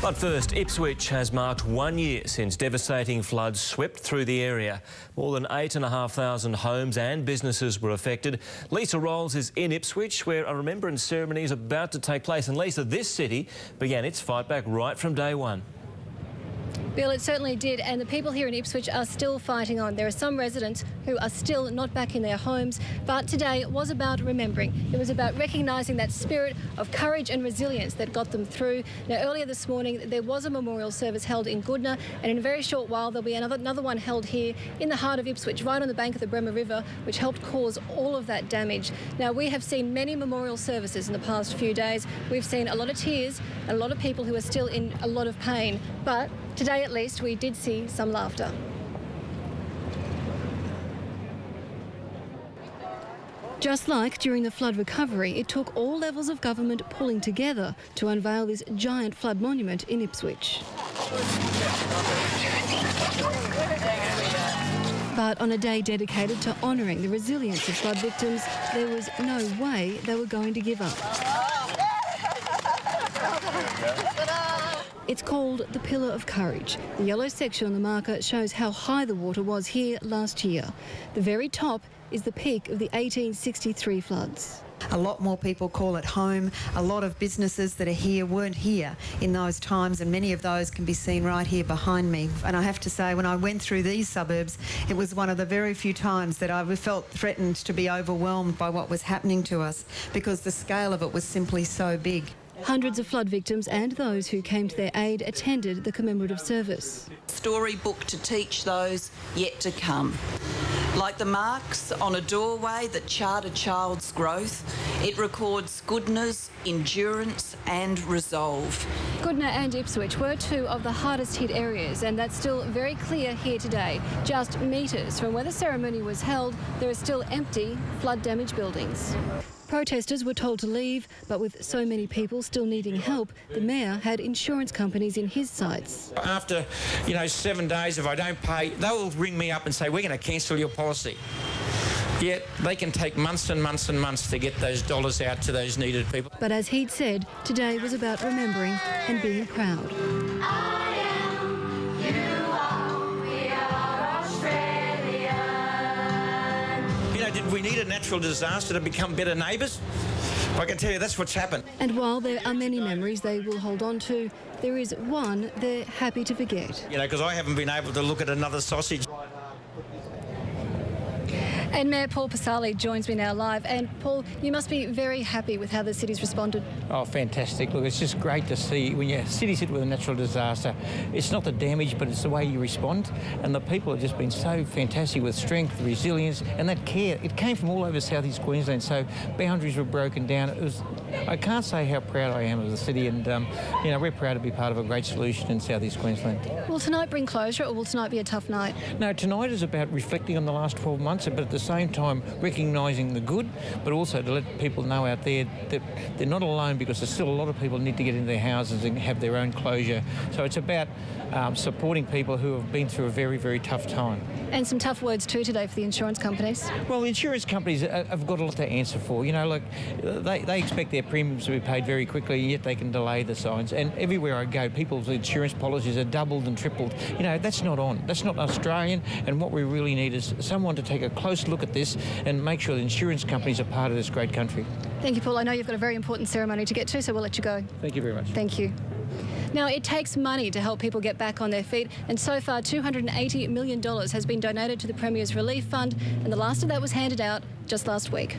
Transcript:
But first, Ipswich has marked 1 year since devastating floods swept through the area. More than 8,500 homes and businesses were affected. Lisa Rolls is in Ipswich, where a remembrance ceremony is about to take place. And Lisa, this city began its fight back right from day one. Bill, it certainly did, and the people here in Ipswich are still fighting on. There are some residents who are still not back in their homes, but today was about remembering. It was about recognising that spirit of courage and resilience that got them through. Now, earlier this morning, there was a memorial service held in Goodna, and in a very short while, there'll be another one held here in the heart of Ipswich, right on the bank of the Bremer River, which helped cause all of that damage. Now, we have seen many memorial services in the past few days. We've seen a lot of tears and a lot of people who are still in a lot of pain, but today, at least, we did see some laughter. Just like during the flood recovery, it took all levels of government pulling together to unveil this giant flood monument in Ipswich. But on a day dedicated to honouring the resilience of flood victims, there was no way they were going to give up. It's called the Pillar of Courage. The yellow section on the marker shows how high the water was here last year. The very top is the peak of the 1863 floods. A lot more people call it home. A lot of businesses that are here weren't here in those times, and many of those can be seen right here behind me. And I have to say, when I went through these suburbs, it was one of the very few times that I felt threatened to be overwhelmed by what was happening to us, because the scale of it was simply so big. Hundreds of flood victims and those who came to their aid attended the commemorative service. Storybook to teach those yet to come. Like the marks on a doorway that chart a child's growth, it records goodness, endurance and resolve. Goodna and Ipswich were two of the hardest hit areas, and that's still very clear here today. Just metres from where the ceremony was held, there are still empty, flood-damaged buildings. Protesters were told to leave, but with so many people still needing help, the Mayor had insurance companies in his sights. After, 7 days, if I don't pay, they'll ring me up and say, we're going to cancel your policy. Yet they can take months and months and months to get those dollars out to those needed people. But as he'd said, today was about remembering and being proud. Did we need a natural disaster to become better neighbours? I can tell you that's what's happened. And while there are many memories they will hold on to, there is one they're happy to forget. Because I haven't been able to look at another sausage. And Mayor Paul Pisala joins me now live. And Paul, you must be very happy with how the city's responded. Oh, fantastic. Look, it's just great to see when your city's hit with a natural disaster, it's not the damage, but it's the way you respond. And the people have just been so fantastic with strength, resilience, and that care. It came from all over South East Queensland, so boundaries were broken down. I can't say how proud I am of the city, and, we're proud to be part of a great solution in South East Queensland. Will tonight bring closure, or will tonight be a tough night? No, tonight is about reflecting on the last 12 months, but at the same time recognising the good, but also to let people know out there that they're not alone, because there's still a lot of people who need to get into their houses and have their own closure. So it's about supporting people who have been through a very, very tough time. And some tough words too today for the insurance companies. Well, the insurance companies have got a lot to answer for. They expect their premiums to be paid very quickly, and yet they can delay the signs. And everywhere I go, people's insurance policies are doubled and tripled. That's not on. That's not Australian. And what we really need is someone to take a close look at this and make sure the insurance companies are part of this great country. Thank you, Paul. I know you've got a very important ceremony to get to, so we'll let you go. Thank you very much. Thank you. Now, it takes money to help people get back on their feet, and so far $280 million has been donated to the Premier's Relief Fund, and the last of that was handed out just last week.